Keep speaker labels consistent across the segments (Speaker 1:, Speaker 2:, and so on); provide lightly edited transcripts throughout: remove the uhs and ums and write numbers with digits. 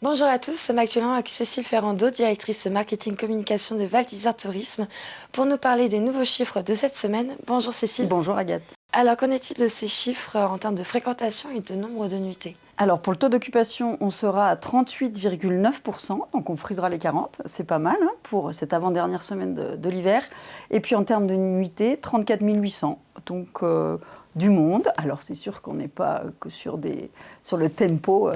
Speaker 1: Bonjour à tous, sommes actuellement avec Cécile Ferrando, directrice marketing communication de Val d'Isère Tourisme, pour nous parler des nouveaux chiffres de cette semaine. Bonjour Cécile.
Speaker 2: Bonjour Agathe.
Speaker 1: Alors qu'en est-il de ces chiffres en termes de fréquentation et de nombre de nuitées?
Speaker 2: Alors pour le taux d'occupation, on sera à 38,9%, donc on frisera les 40, c'est pas mal pour cette avant-dernière semaine de l'hiver. Et puis en termes de nuitées, 34 800, donc du monde. Alors c'est sûr qu'on n'est pas que sur le tempo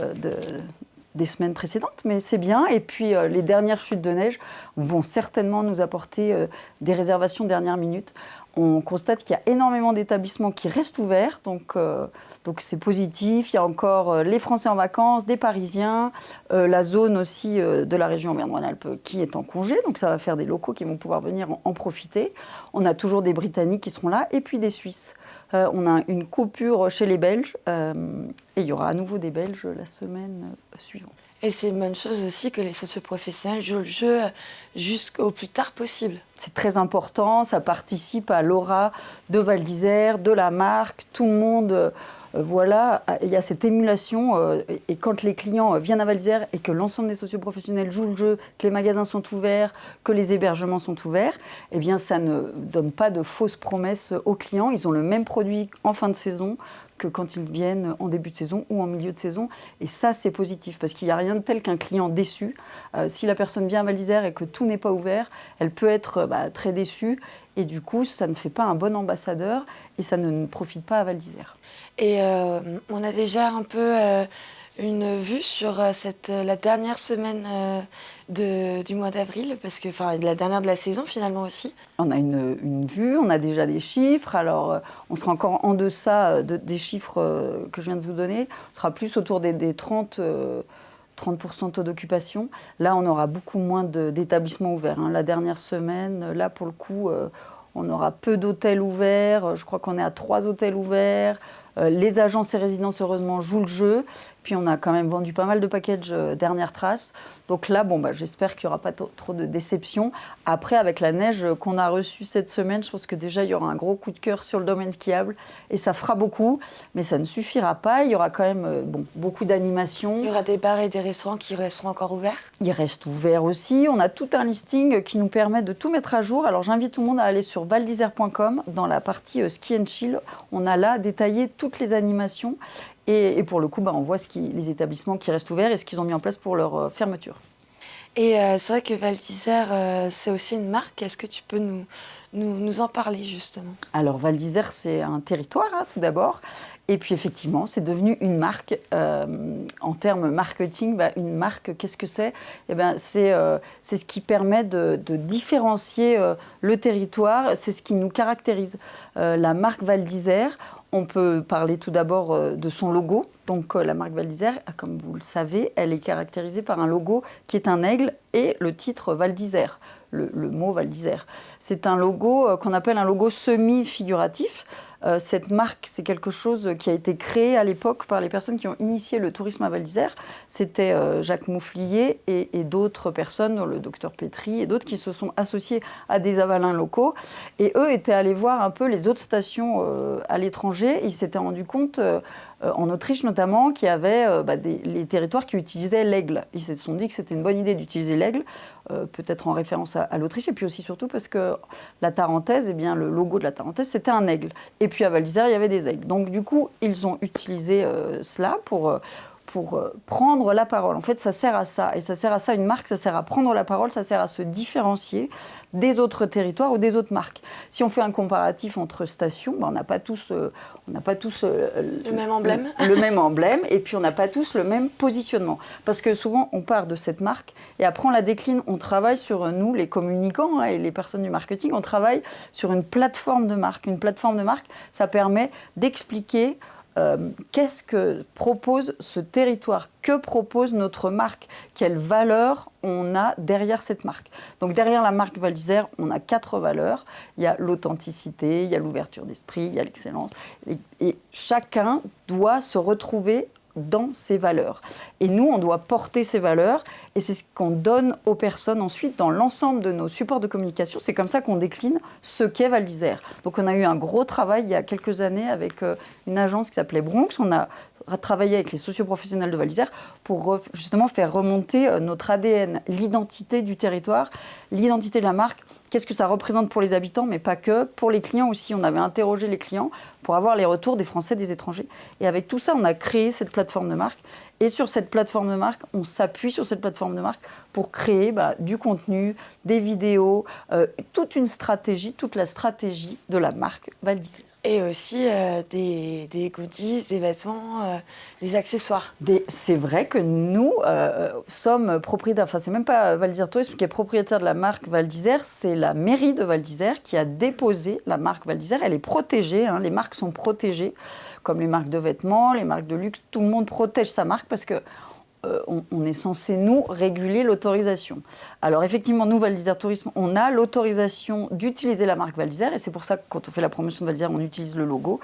Speaker 2: des semaines précédentes, mais c'est bien. Et puis les dernières chutes de neige vont certainement nous apporter des réservations dernière minute. On constate qu'il y a énormément d'établissements qui restent ouverts, donc c'est positif. Il y a encore les Français en vacances, des Parisiens, la zone aussi de la région Auvergne-Rhône-Alpes qui est en congé, donc ça va faire des locaux qui vont pouvoir venir en profiter. On a toujours des Britanniques qui seront là, et puis des Suisses. On a une coupure chez les Belges, et il y aura à nouveau des Belges la semaine suivante.
Speaker 1: Et c'est une bonne chose aussi que les socioprofessionnels jouent le jeu jusqu'au plus tard possible.
Speaker 2: C'est très important, ça participe à l'aura de Val d'Isère, de la marque, tout le monde... Voilà, il y a cette émulation et quand les clients viennent à Val d'Isère et que l'ensemble des socioprofessionnels jouent le jeu, que les magasins sont ouverts, que les hébergements sont ouverts, eh bien ça ne donne pas de fausses promesses aux clients. Ils ont le même produit en fin de saison que quand ils viennent en début de saison ou en milieu de saison. Et ça, c'est positif parce qu'il n'y a rien de tel qu'un client déçu. Si la personne vient à Val d'Isère et que tout n'est pas ouvert, elle peut être très déçue. Et du coup, ça ne fait pas un bon ambassadeur et ça ne profite pas à Val d'Isère.
Speaker 1: Et on a déjà un peu une vue sur la dernière semaine du mois d'avril, parce que, enfin, la dernière de la saison finalement aussi.
Speaker 2: On a une vue, on a déjà des chiffres. Alors, on sera encore en deçà des chiffres que je viens de vous donner. On sera plus autour des 30% de taux d'occupation. Là, on aura beaucoup moins d'établissements ouverts. La dernière semaine, là, pour le coup, on aura peu d'hôtels ouverts. Je crois qu'on est à 3 hôtels ouverts. Les agences et résidences, heureusement, jouent le jeu. Puis on a quand même vendu pas mal de packages dernière trace. Donc là, j'espère qu'il n'y aura pas trop de déception. Après, avec la neige qu'on a reçue cette semaine, je pense que déjà, il y aura un gros coup de cœur sur le domaine skiable. Et ça fera beaucoup, mais ça ne suffira pas. Il y aura quand même beaucoup d'animations.
Speaker 1: Il y aura des bars et des restaurants qui resteront encore ouverts?
Speaker 2: Ils restent ouverts aussi. On a tout un listing qui nous permet de tout mettre à jour. Alors j'invite tout le monde à aller sur valdisère.com. Dans la partie ski and chill, on a là détaillé toutes les animations. Et pour le coup, on voit les établissements qui restent ouverts et ce qu'ils ont mis en place pour leur fermeture.
Speaker 1: Et c'est vrai que Val d'Isère, c'est aussi une marque. Est-ce que tu peux nous en parler justement?
Speaker 2: Alors Val d'Isère, c'est un territoire tout d'abord. Et puis effectivement, c'est devenu une marque. En termes marketing, une marque, qu'est-ce que c'est? C'est ce qui permet de différencier le territoire. C'est ce qui nous caractérise. La marque Val d'Isère, on peut parler tout d'abord de son logo. Donc la marque Val d'Isère, comme vous le savez, elle est caractérisée par un logo qui est un aigle et le titre Val d'Isère, le mot Val d'Isère. C'est un logo qu'on appelle un logo semi-figuratif. Cette marque, c'est quelque chose qui a été créé à l'époque par les personnes qui ont initié le tourisme à Val d'Isère. C'était Jacques Mouflier et d'autres personnes, le docteur Pétry et d'autres qui se sont associés à des avalins locaux. Et eux étaient allés voir un peu les autres stations à l'étranger. Ils s'étaient rendus compte, en Autriche notamment, qu'il y avait les territoires qui utilisaient l'aigle. Ils se sont dit que c'était une bonne idée d'utiliser l'aigle, peut-être en référence à l'Autriche, et puis aussi surtout parce que la Tarentaise, le logo de la Tarentaise, c'était un aigle. Et puis à Val d'Isère, il y avait des aigles. Donc du coup, ils ont utilisé cela pour prendre la parole. En fait, ça sert à ça. Et ça sert à ça, une marque, ça sert à prendre la parole, ça sert à se différencier des autres territoires ou des autres marques. Si on fait un comparatif entre stations, on n'a pas tous, le
Speaker 1: même emblème.
Speaker 2: Le même emblème, et puis on n'a pas tous le même positionnement. Parce que souvent, on part de cette marque, et après on la décline, on travaille sur, nous, les communicants et les personnes du marketing, on travaille sur une plateforme de marque. Une plateforme de marque, ça permet d'expliquer qu'est-ce que propose ce territoire, que propose notre marque, quelle valeur on a derrière cette marque. Donc derrière la marque Val d'Isère, on a 4 valeurs. Il y a l'authenticité, il y a l'ouverture d'esprit, il y a l'excellence. Et chacun doit se retrouver dans ces valeurs. Et nous, on doit porter ces valeurs et c'est ce qu'on donne aux personnes ensuite dans l'ensemble de nos supports de communication. C'est comme ça qu'on décline ce qu'est Val d'Isère. Donc on a eu un gros travail il y a quelques années avec une agence qui s'appelait Bronx. On a travaillé avec les socioprofessionnels de Val d'Isère pour justement faire remonter notre ADN, l'identité du territoire, l'identité de la marque. Qu'est-ce que ça représente pour les habitants, mais pas que. Pour les clients aussi, on avait interrogé les clients pour avoir les retours des Français, des étrangers. Et avec tout ça, on a créé cette plateforme de marque. Et sur cette plateforme de marque, on s'appuie sur cette plateforme de marque pour créer du contenu, des vidéos, toute une stratégie, toute la stratégie de la marque Val d'Isère.
Speaker 1: Et aussi des goodies, des vêtements, des accessoires.
Speaker 2: C'est vrai que nous sommes propriétaires, enfin c'est même pas Val d'Isère Tourisme qui est propriétaire de la marque Val d'Isère, c'est la mairie de Val d'Isère qui a déposé la marque Val d'Isère. Elle est protégée, les marques sont protégées, comme les marques de vêtements, les marques de luxe, tout le monde protège sa marque parce que on est censé, nous, réguler l'autorisation. Alors effectivement, nous, Val d'Isère Tourisme, on a l'autorisation d'utiliser la marque Val d'Isère, et c'est pour ça que quand on fait la promotion de Val d'Isère, on utilise le logo.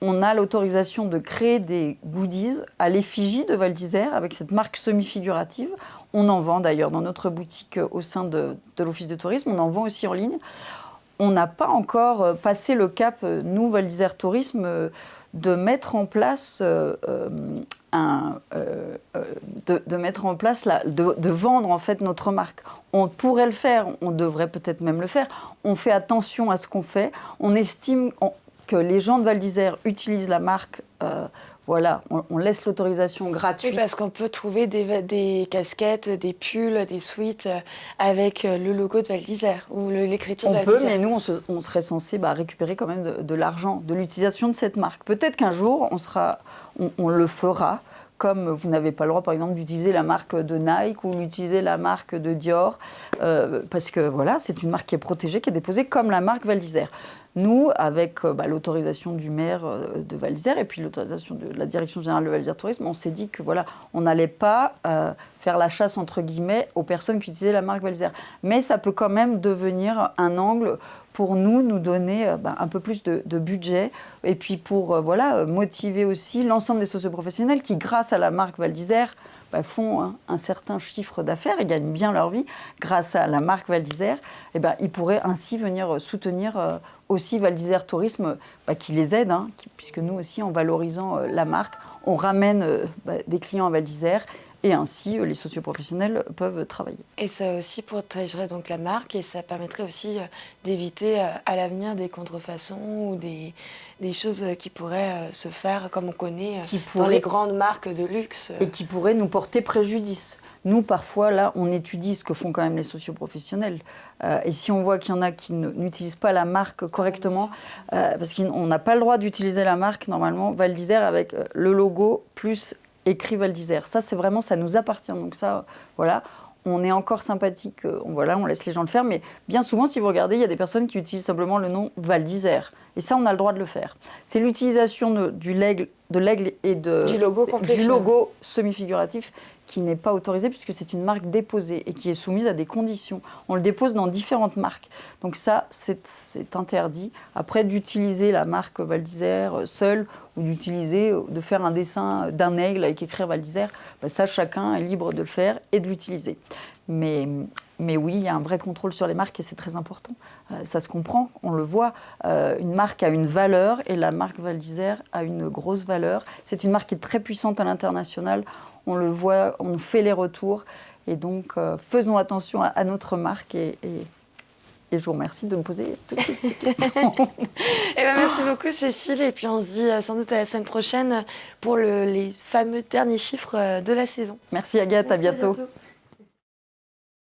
Speaker 2: On a l'autorisation de créer des goodies à l'effigie de Val d'Isère avec cette marque semi-figurative. On en vend d'ailleurs dans notre boutique au sein de l'Office de tourisme, on en vend aussi en ligne. On n'a pas encore passé le cap, nous, Val d'Isère Tourisme, de mettre en place de vendre en fait notre marque. On pourrait le faire, on devrait peut-être même le faire. On fait attention à ce qu'on fait. On estime que les gens de Val d'Isère utilisent la marque. Voilà, on laisse l'autorisation gratuite.
Speaker 1: Oui, parce qu'on peut trouver des casquettes, des pulls, des sweats avec le logo de Val d'Isère ou l'écriture de Val d'Isère.
Speaker 2: On peut, mais nous, on serait censé récupérer quand même de l'argent, de l'utilisation de cette marque. Peut-être qu'un jour, on le fera, comme vous n'avez pas le droit, par exemple, d'utiliser la marque de Nike ou d'utiliser la marque de Dior, parce que voilà, c'est une marque qui est protégée, qui est déposée comme la marque Val d'Isère. Nous, avec l'autorisation du maire de Val d'Isère et puis l'autorisation de la direction générale de Val d'Isère Tourisme, on s'est dit que voilà, on n'allait pas faire la chasse entre guillemets aux personnes qui utilisaient la marque Val d'Isère. Mais ça peut quand même devenir un angle pour nous donner un peu plus de budget et puis pour motiver aussi l'ensemble des socioprofessionnels qui, grâce à la marque Val d'Isère, font un certain chiffre d'affaires et gagnent bien leur vie grâce à la marque Val d'Isère. Ils pourraient ainsi venir soutenir aussi Val d'Isère Tourisme qui les aide, puisque nous aussi, en valorisant la marque, on ramène des clients à Val d'Isère. Et ainsi, les socioprofessionnels peuvent travailler.
Speaker 1: Et ça aussi protégerait donc la marque et ça permettrait aussi d'éviter à l'avenir des contrefaçons ou des choses qui pourraient se faire comme on connaît dans les grandes marques de luxe.
Speaker 2: Et qui pourraient nous porter préjudice. Nous, parfois, là, on étudie ce que font quand même les socioprofessionnels. Et si on voit qu'il y en a qui n'utilisent pas la marque correctement, parce qu'on n'a pas le droit d'utiliser la marque, normalement, Val d'Isère avec le logo plus écrit Val d'Isère. Ça, c'est vraiment, ça nous appartient. Donc ça, voilà, on est encore sympathique, on laisse les gens le faire. Mais bien souvent, si vous regardez, il y a des personnes qui utilisent simplement le nom Val d'Isère. Et ça, on a le droit de le faire. C'est l'utilisation de l'aigle et du logo semi-figuratif qui n'est pas autorisé puisque c'est une marque déposée et qui est soumise à des conditions. On le dépose dans différentes marques. Donc ça, c'est interdit. Après, d'utiliser la marque Val d'Isère seule ou de faire un dessin d'un aigle avec écrire Val d'Isère, ça, chacun est libre de le faire et de l'utiliser. Mais oui, il y a un vrai contrôle sur les marques et c'est très important. Ça se comprend, on le voit. Une marque a une valeur et la marque Val d'Isère a une grosse valeur. C'est une marque qui est très puissante à l'international. On le voit, on fait les retours. Et donc, faisons attention à notre marque et je vous remercie de me poser toutes ces questions.
Speaker 1: Merci beaucoup, Cécile. Et puis, on se dit sans doute à la semaine prochaine pour les fameux derniers chiffres de la saison.
Speaker 2: Merci, Agathe. À bientôt.